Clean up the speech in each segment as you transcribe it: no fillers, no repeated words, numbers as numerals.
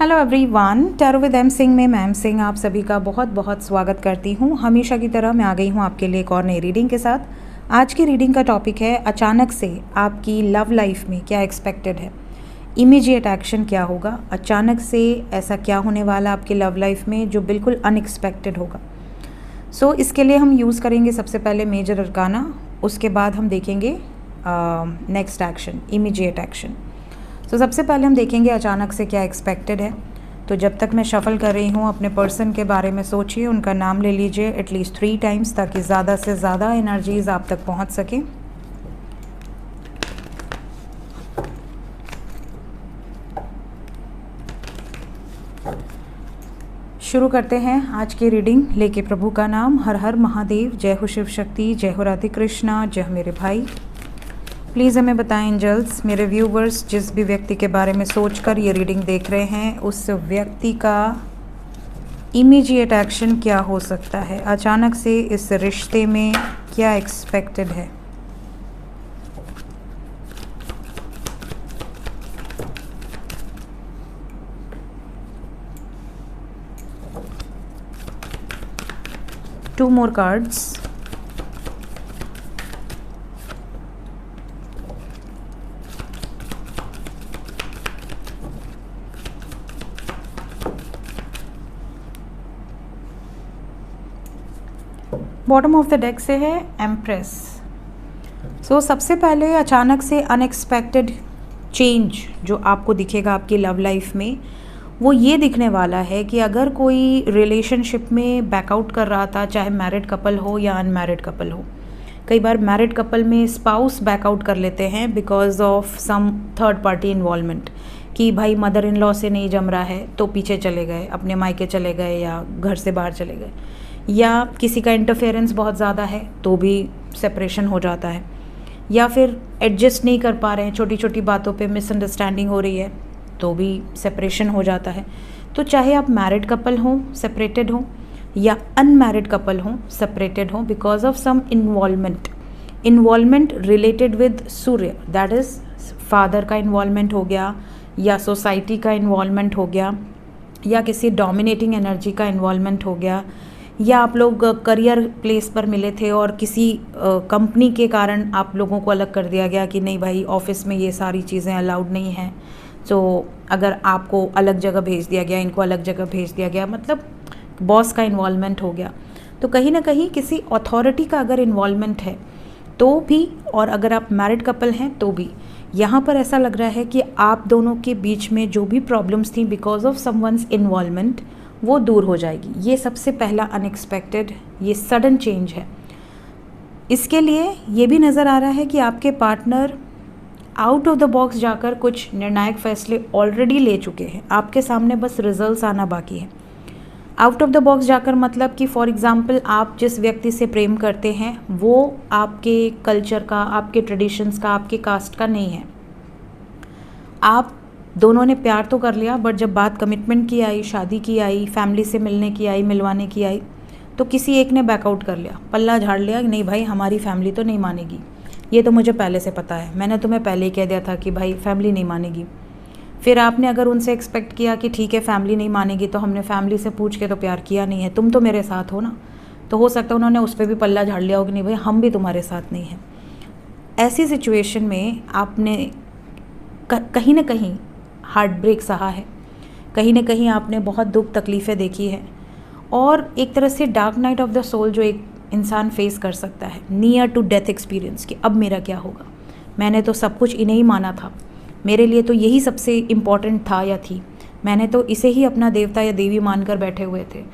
Hello everyone, tarot with M Singh में ma'am Singh आप सभी का बहुत बहुत स्वागत करती हूँ। हमेशा की तरह मैं आ गई हूँ आपके लिए एक और नई रीडिंग के साथ। आज की रीडिंग का टॉपिक है अचानक से आपकी लव लाइफ में क्या एक्सपेक्टेड है, इमीडिएट एक्शन क्या होगा। अचानक से ऐसा क्या होने वाला आपकी लव लाइफ में जो बिल्कुल अनएक्सपेक्टेड होगा। सो इसके लिए हम यूज़ करेंगे सबसे पहले मेजर अरकाना, उसके बाद हम देखेंगे नेक्स्ट एक्शन, इमीडिएट एक्शन। तो सबसे पहले हम देखेंगे अचानक से क्या एक्सपेक्टेड है। तो जब तक मैं शफ़ल कर रही हूँ अपने पर्सन के बारे में सोचिए, उनका नाम ले लीजिए एटलीस्ट 3 टाइम्स ताकि ज़्यादा से ज़्यादा एनर्जीज़ आप तक पहुँच सकें। शुरू करते हैं आज की रीडिंग लेके प्रभु का नाम। हर हर महादेव, जय हो शिव शक्ति, जय हो राधे कृष्णा, जय हो मेरे भाई। प्लीज़ हमें बताएं एंजल्स, मेरे व्यूवर्स जिस भी व्यक्ति के बारे में सोचकर ये रीडिंग देख रहे हैं उस व्यक्ति का इमीडिएट एक्शन क्या हो सकता है। अचानक से इस रिश्ते में क्या एक्सपेक्टेड है। Two more cards. Bottom of the deck से है एम्प्रेस। सो सबसे पहले अचानक से अनएक्सपेक्टेड चेंज जो आपको दिखेगा आपकी लव लाइफ में, वो ये दिखने वाला है कि अगर कोई रिलेशनशिप में बैकआउट कर रहा था, चाहे मैरिड कपल हो या अनमैरिड कपल हो। कई बार मैरिड कपल में स्पाउस बैकआउट कर लेते हैं because of some third party involvement, कि भाई मदर इन लॉ से नहीं जम रहा है तो पीछे चले गए, अपने मायके चले गए या घर से बाहर चले गए, या किसी का इंटरफेरेंस बहुत ज़्यादा है तो भी सेपरेशन हो जाता है, या फिर एडजस्ट नहीं कर पा रहे हैं, छोटी छोटी बातों पे मिसअंडरस्टैंडिंग हो रही है तो भी सेपरेशन हो जाता है। तो चाहे आप मैरिड कपल हों, सेपरेटेड हों, या अनमैरिड कपल हों, सेपरेटेड हों, because of some involvement related with Surya, that is father का इन्वॉल्वमेंट हो गया, या सोसाइटी का इन्वॉल्वमेंट हो गया, या किसी डोमिनेटिंग एनर्जी का इन्वॉल्वमेंट हो गया, या आप लोग करियर प्लेस पर मिले थे और किसी कंपनी के कारण आप लोगों को अलग कर दिया गया कि नहीं भाई ऑफिस में ये सारी चीज़ें अलाउड नहीं हैं, तो अगर आपको अलग जगह भेज दिया गया, इनको अलग जगह भेज दिया गया, मतलब बॉस का इन्वॉल्वमेंट हो गया। तो कहीं ना कहीं किसी अथॉरिटी का अगर इन्वॉल्वमेंट है तो भी, और अगर आप मैरिड कपल हैं तो भी, यहाँ पर ऐसा लग रहा है कि आप दोनों के बीच में जो भी प्रॉब्लम्स थी बिकॉज ऑफ समवन्स इन्वॉल्वमेंट वो दूर हो जाएगी। ये सबसे पहला अनएक्सपेक्टेड, ये सडन चेंज है। इसके लिए ये भी नज़र आ रहा है कि आपके partner out of the box जाकर कुछ निर्णायक फैसले ऑलरेडी ले चुके हैं, आपके सामने बस रिजल्ट्स आना बाकी है। आउट ऑफ द बॉक्स जाकर मतलब कि फॉर एग्जांपल आप जिस व्यक्ति से प्रेम करते हैं वो आपके कल्चर का, आपके ट्रेडिशंस का, आपके कास्ट का नहीं है। आप दोनों ने प्यार तो कर लिया, बट जब बात कमिटमेंट की आई, शादी की आई, फैमिली से मिलने की आई, मिलवाने की आई, तो किसी एक ने बैकआउट कर लिया, पल्ला झाड़ लिया, नहीं भाई हमारी फैमिली तो नहीं मानेगी। ये तो मुझे पहले से पता है, मैंने तुम्हें पहले ही कह दिया था कि भाई फैमिली नहीं मानेगी। फिर आपने अगर उनसे एक्सपेक्ट किया कि ठीक है फैमिली नहीं मानेगी तो हमने फैमिली से पूछ के तो प्यार किया नहीं है, तुम तो मेरे साथ हो ना, तो हो सकता है उन्होंने उस पर भी पल्ला झाड़ लिया हो कि नहीं भाई हम भी तुम्हारे साथ नहीं हैं। ऐसी सिचुएशन में आपने कहीं ना कहीं हार्ट ब्रेक सहा है, कहीं ना कहीं आपने बहुत दुख तकलीफ़ें देखी है, और एक तरह से dark night of the soul जो एक इंसान फेस कर सकता है, नियर टू डेथ एक्सपीरियंस, कि अब मेरा क्या होगा, मैंने तो सब कुछ इन्हें ही माना था, मेरे लिए तो यही सबसे इम्पॉर्टेंट था या थी, मैंने तो इसे ही अपना देवता या देवी मानकर बैठे हुए थे,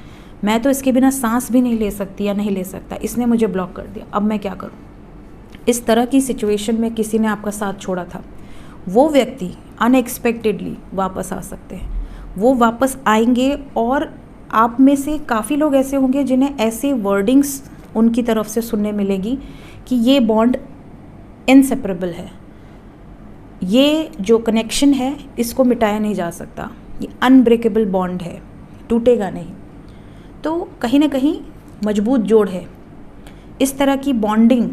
मैं तो इसके बिना सांस भी नहीं ले सकती या नहीं ले सकता, इसने मुझे ब्लॉक कर दिया, अब मैं क्या करूँ। इस तरह की सिचुएशन में किसी ने आपका साथ छोड़ा था, वो व्यक्ति अनएक्सपेक्टेडली वापस आ सकते हैं, वो वापस आएंगे, और आप में से काफ़ी लोग ऐसे होंगे जिन्हें ऐसे वर्डिंग्स उनकी तरफ से सुनने मिलेगी कि ये बॉन्ड इनसेपरेबल है, ये जो कनेक्शन है इसको मिटाया नहीं जा सकता, ये अनब्रेकेबल बॉन्ड है, टूटेगा नहीं। तो कहीं ना कहीं मजबूत जोड़ है। इस तरह की बॉन्डिंग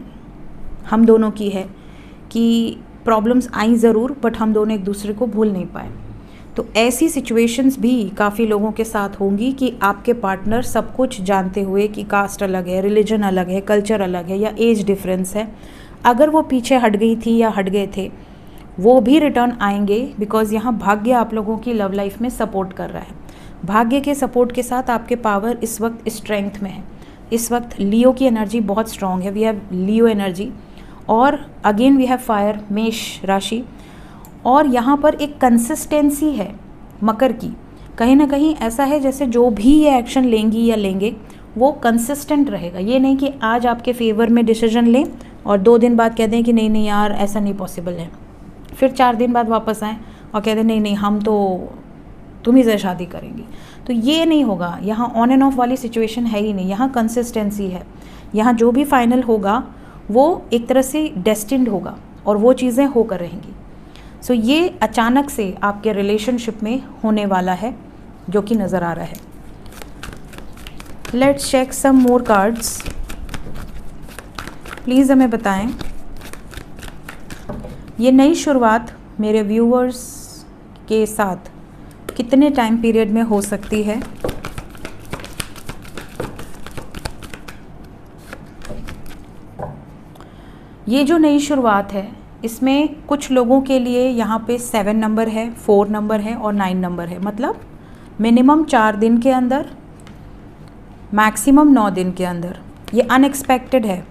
हम दोनों की है कि प्रॉब्लम्स आई ज़रूर, बट हम दोनों एक दूसरे को भूल नहीं पाए। तो ऐसी सिचुएशंस भी काफ़ी लोगों के साथ होंगी कि आपके पार्टनर सब कुछ जानते हुए कि कास्ट अलग है, रिलीजन अलग है, कल्चर अलग है या एज डिफरेंस है, अगर वो पीछे हट गई थी या हट गए थे, वो भी रिटर्न आएंगे, बिकॉज़ यहाँ भाग्य आप लोगों की लव लाइफ में सपोर्ट कर रहा है। भाग्य के सपोर्ट के साथ आपके पावर इस वक्त स्ट्रेंथ में है। इस वक्त लियो की एनर्जी बहुत स्ट्रांग है, वी हैव लियो एनर्जी, और अगेन वी हैव फायर, मेष राशि, और यहाँ पर एक कंसिस्टेंसी है मकर की। कहीं ना कहीं ऐसा है जैसे जो भी ये एक्शन लेंगी या लेंगे वो कंसिस्टेंट रहेगा। ये नहीं कि आज आपके फेवर में डिसीजन लें और 2 दिन बाद कह दें कि नहीं नहीं यार ऐसा नहीं पॉसिबल है, फिर 4 दिन बाद वापस आएँ और कह दें नहीं नहीं हम तो तुम ही से शादी करेंगी। तो ये नहीं होगा। यहाँ ऑन एंड ऑफ वाली सिचुएशन है ही नहीं, यहाँ कंसिस्टेंसी है। यहाँ जो भी फाइनल होगा वो एक तरह से डेस्टिन्ड होगा और वो चीज़ें होकर रहेंगी। सो ये अचानक से आपके रिलेशनशिप में होने वाला है जो कि नज़र आ रहा है। Let's check some more cards. Please हमें बताएं ये नई शुरुआत मेरे व्यूअर्स के साथ कितने टाइम पीरियड में हो सकती है। ये जो नई शुरुआत है इसमें कुछ लोगों के लिए यहाँ पे 7 नंबर है, 4 नंबर है और 9 नंबर है। मतलब मिनिमम 4 दिन के अंदर, मैक्सिमम 9 दिन के अंदर। ये अनएक्सपेक्टेड है,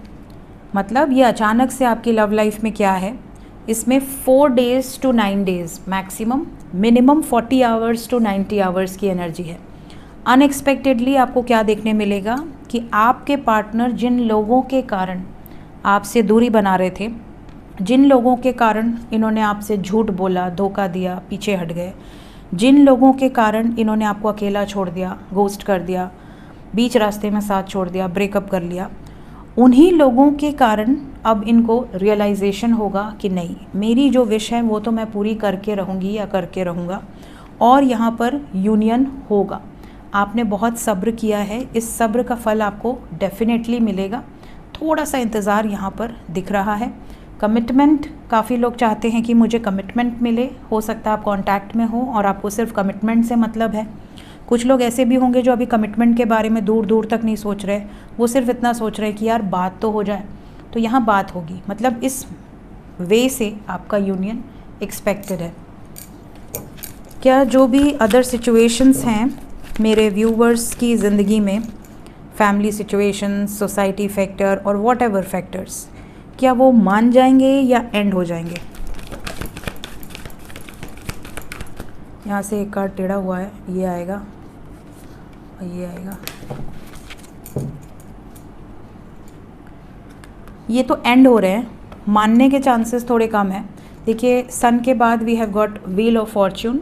मतलब ये अचानक से आपकी लव लाइफ में क्या है, इसमें 4 days to 9 days maximum, minimum 40 hours to 90 hours की एनर्जी है। अनएक्सपेक्टेडली आपको क्या देखने मिलेगा कि आपके पार्टनर जिन लोगों के कारण आपसे दूरी बना रहे थे, जिन लोगों के कारण इन्होंने आपसे झूठ बोला, धोखा दिया, पीछे हट गए, जिन लोगों के कारण इन्होंने आपको अकेला छोड़ दिया, घोस्ट कर दिया, बीच रास्ते में साथ छोड़ दिया, ब्रेकअप कर लिया, उन्हीं लोगों के कारण अब इनको रियलाइजेशन होगा कि नहीं, मेरी जो विश है वो तो मैं पूरी करके रहूँगी या करके रहूँगा, और यहाँ पर यूनियन होगा। आपने बहुत सब्र किया है, इस सब्र का फल आपको डेफिनेटली मिलेगा। थोड़ा सा इंतज़ार यहाँ पर दिख रहा है। कमिटमेंट, काफ़ी लोग चाहते हैं कि मुझे कमिटमेंट मिले। हो सकता है आप कांटेक्ट में हो और आपको सिर्फ कमिटमेंट से मतलब है। कुछ लोग ऐसे भी होंगे जो अभी कमिटमेंट के बारे में दूर दूर तक नहीं सोच रहे, वो सिर्फ इतना सोच रहे हैं कि यार बात तो हो जाए। तो यहाँ बात होगी, मतलब इस वे से आपका यूनियन एक्सपेक्टेड है। क्या जो भी अदर सिचुएशंस हैं मेरे व्यूवर्स की ज़िंदगी में, फैमिली सिचुएशन, सोसाइटी फैक्टर और वॉट एवर फैक्टर्स, क्या वो मान जाएंगे या एंड हो जाएंगे? यहाँ से एक कार्ड टेढ़ा हुआ है, ये आएगा और ये आएगा। ये तो एंड हो रहे हैं, मानने के चांसेस थोड़े कम है। देखिए सन के बाद we have got wheel of fortune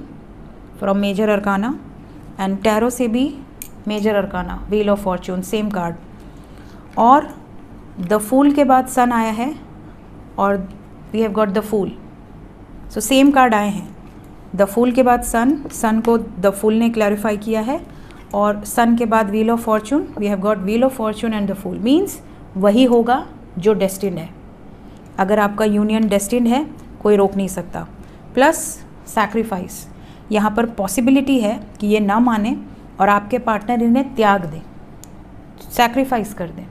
from major arcana, and tarot से भी major arcana, wheel of fortune, same card. और द फूल के बाद सन आया है और we have got the fool. So same card आए हैं। द फूल के बाद सन को द फूल ने क्लैरिफाई किया है, और सन के बाद wheel of fortune, we have got wheel of fortune and the fool. Means वही होगा जो डेस्टिन्ड है। अगर आपका यूनियन डेस्टिन्ड है कोई रोक नहीं सकता। प्लस सैक्रिफाइस, यहाँ पर पॉसिबिलिटी है कि ये ना माने और आपके पार्टनर इन्हें त्याग दें, सैक्रिफाइस कर दें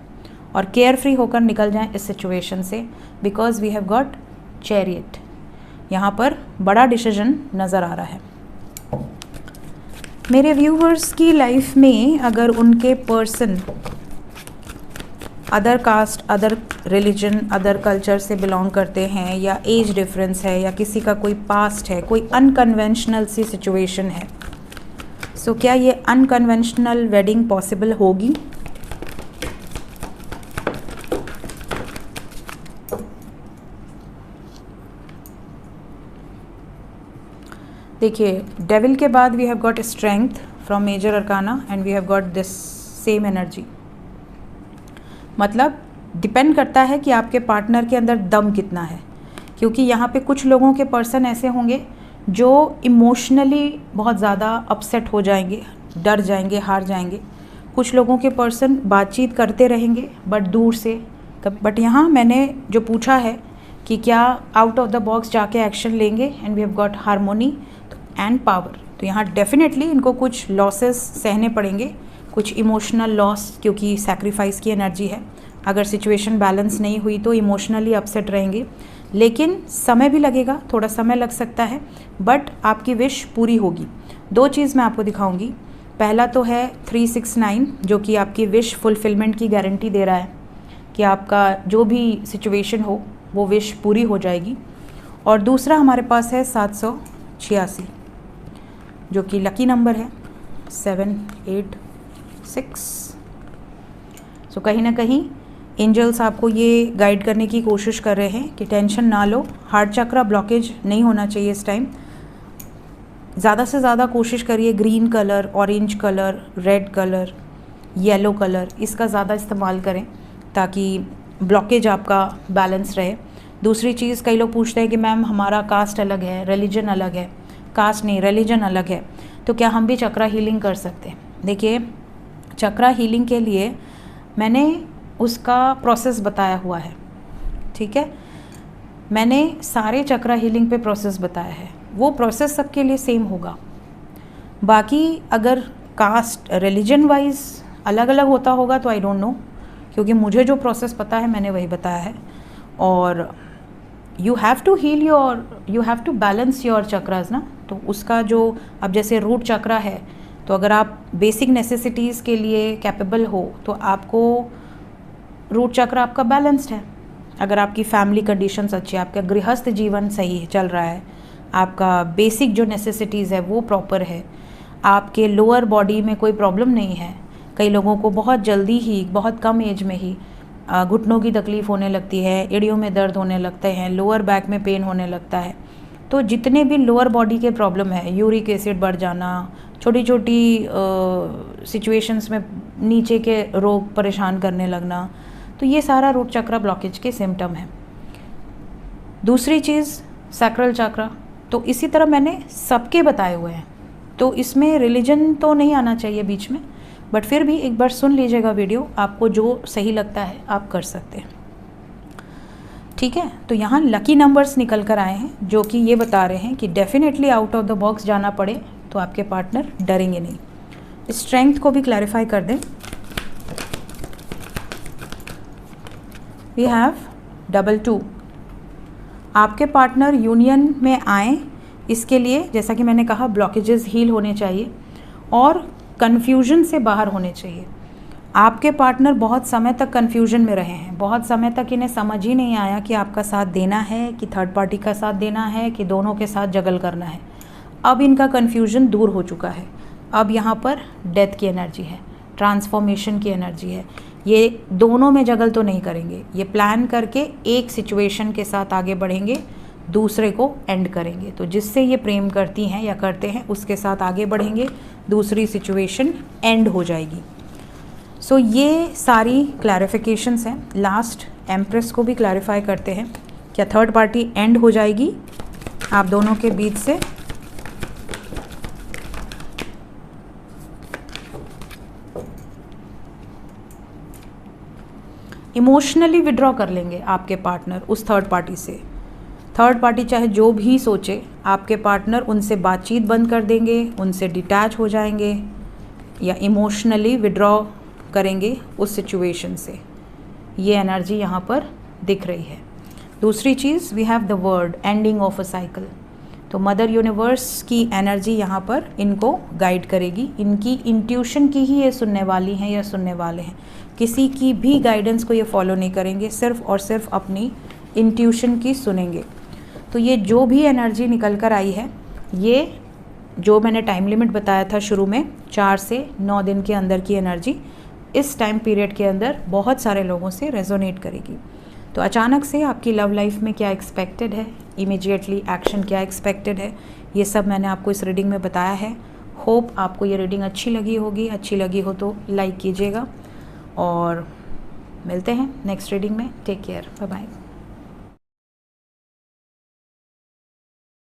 और केयर फ्री होकर निकल जाएं इस सिचुएशन से, because we have got chariot. यहाँ पर बड़ा डिसीजन नज़र आ रहा है। मेरे व्यूवर्स की लाइफ में अगर उनके person other caste, other religion, other culture से बिलोंग करते हैं, या एज डिफरेंस है, या किसी का कोई पास्ट है, कोई अनकन्वेंशनल सी सिचुएशन है, सो क्या ये अनकन्वेंशनल वेडिंग पॉसिबल होगी? देखिए डेविल के बाद we have got strength from major arcana and we have got this same energy. मतलब डिपेंड करता है कि आपके पार्टनर के अंदर दम कितना है, क्योंकि यहाँ पे कुछ लोगों के पर्सन ऐसे होंगे जो इमोशनली बहुत ज़्यादा अपसेट हो जाएंगे, डर जाएंगे, हार जाएंगे। कुछ लोगों के पर्सन बातचीत करते रहेंगे बट दूर से। बट यहाँ मैंने जो पूछा है कि क्या आउट ऑफ द बॉक्स जाके एक्शन लेंगे, and we have got harmony. तो एंड पावर। तो यहाँ डेफिनेटली इनको कुछ लॉसेस सहने पड़ेंगे, कुछ इमोशनल लॉस, क्योंकि सैक्रिफाइस की एनर्जी है। अगर सिचुएशन बैलेंस नहीं हुई तो इमोशनली अपसेट रहेंगे, लेकिन समय भी लगेगा, थोड़ा समय लग सकता है, बट आपकी विश पूरी होगी। 2 चीज़ मैं आपको दिखाऊंगी। पहला तो है 369, जो कि आपकी विश फुलफिलमेंट की गारंटी दे रहा है कि आपका जो भी सिचुएशन हो वो विश पूरी हो जाएगी। और दूसरा हमारे पास है 786, जो कि लकी नंबर है, 786। सो कहीं ना कहीं एंजल्स आपको ये गाइड करने की कोशिश कर रहे हैं कि टेंशन ना लो, हार्ट चक्रा ब्लॉकेज नहीं होना चाहिए इस टाइम। ज़्यादा से ज़्यादा कोशिश करिए green colour, orange colour, red colour, yellow colour, इसका ज़्यादा इस्तेमाल करें ताकि ब्लॉकेज आपका बैलेंस रहे। दूसरी चीज़, कई लोग पूछते हैं कि मैम हमारा कास्ट अलग है, रिलीजन अलग है। कास्ट नहीं, रिलीजन अलग है, तो क्या हम भी चक्रा हीलिंग कर सकते हैं? देखिए, चक्रा हीलिंग के लिए मैंने उसका प्रोसेस बताया हुआ है, ठीक है। मैंने सारे चक्रा हीलिंग पे प्रोसेस बताया है, वो प्रोसेस सबके लिए सेम होगा। बाकी अगर कास्ट रिलीजन वाइज अलग अलग होता होगा तो आई डोंट नो, क्योंकि मुझे जो प्रोसेस पता है मैंने वही बताया है। और you have to heal your, you have to balance your chakras ना। तो उसका जो, अब जैसे रूट चक्रा है, तो अगर आप बेसिक नेसेसिटीज़ के लिए कैपेबल हो तो आपको रूट चक्र आपका बैलेंस्ड है। अगर आपकी फैमिली कंडीशंस अच्छी है, आपका गृहस्थ जीवन सही चल रहा है, आपका बेसिक जो नेसेसिटीज़ है वो प्रॉपर है, आपके लोअर बॉडी में कोई प्रॉब्लम नहीं है। कई लोगों को बहुत जल्दी ही, बहुत कम एज में ही घुटनों की तकलीफ़ होने लगती है, एड़ियों में दर्द होने लगते हैं, लोअर बैक में पेन होने लगता है। तो जितने भी लोअर बॉडी के प्रॉब्लम है, यूरिक एसिड बढ़ जाना, छोटी छोटी सिचुएशंस में नीचे के रोग परेशान करने लगना, तो ये सारा रूट चक्रा ब्लॉकेज के सिम्टम है। दूसरी चीज़ सैक्रल चक्रा, तो इसी तरह मैंने सबके बताए हुए हैं, तो इसमें रिलीजन तो नहीं आना चाहिए बीच में, बट फिर भी एक बार सुन लीजिएगा वीडियो, आपको जो सही लगता है आप कर सकते हैं, ठीक है। तो यहाँ लकी नंबर्स निकल कर आए हैं जो कि ये बता रहे हैं कि definitely out of the box जाना पड़े तो आपके पार्टनर डरेंगे नहीं। स्ट्रेंथ को भी क्लैरिफाई कर दें। We have 22। आपके पार्टनर यूनियन में आए, इसके लिए जैसा कि मैंने कहा ब्लॉकेजेस हील होने चाहिए और कन्फ्यूजन से बाहर होने चाहिए। आपके पार्टनर बहुत समय तक कन्फ्यूजन में रहे हैं, बहुत समय तक इन्हें समझ ही नहीं आया कि आपका साथ देना है कि थर्ड पार्टी का साथ देना है कि दोनों के साथ जगल करना है। अब इनका कन्फ्यूजन दूर हो चुका है। अब यहाँ पर डेथ की एनर्जी है, ट्रांसफॉर्मेशन की एनर्जी है। ये दोनों में जगल तो नहीं करेंगे, ये प्लान करके एक सिचुएशन के साथ आगे बढ़ेंगे, दूसरे को एंड करेंगे। तो जिससे ये प्रेम करती हैं या करते हैं उसके साथ आगे बढ़ेंगे, दूसरी सिचुएशन एंड हो जाएगी। सो ये सारी क्लैरिफिकेशंस हैं। लास्ट एम्प्रेस को भी क्लैरिफाई करते हैं, क्या थर्ड पार्टी एंड हो जाएगी आप दोनों के बीच से? इमोशनली विड्रॉ कर लेंगे आपके पार्टनर उस थर्ड पार्टी से। थर्ड पार्टी चाहे जो भी सोचे, आपके पार्टनर उनसे बातचीत बंद कर देंगे, उनसे डिटैच हो जाएंगे या इमोशनली विड्रॉ करेंगे उस सिचुएशन से। ये एनर्जी यहाँ पर दिख रही है। दूसरी चीज़, we have the word ending of a cycle. तो मदर यूनिवर्स की एनर्जी यहाँ पर इनको गाइड करेगी। इनकी इंट्यूशन की ही ये सुनने वाली हैं या सुनने वाले हैं, किसी की भी गाइडेंस को ये फॉलो नहीं करेंगे, सिर्फ और सिर्फ अपनी इंट्यूशन की सुनेंगे। तो ये जो भी एनर्जी निकल कर आई है, ये जो मैंने टाइम लिमिट बताया था शुरू में, 4 से 9 दिन के अंदर की एनर्जी इस टाइम पीरियड के अंदर बहुत सारे लोगों से रेजोनेट करेगी। तो अचानक से आपकी लव लाइफ में क्या एक्सपेक्टेड है, इमीडिएटली एक्शन क्या एक्सपेक्टेड है, ये सब मैंने आपको इस रीडिंग में बताया है। होप आपको ये रीडिंग अच्छी लगी होगी। अच्छी लगी हो तो लाइक कीजिएगा और मिलते हैं नेक्स्ट रीडिंग में। Take care, bye bye.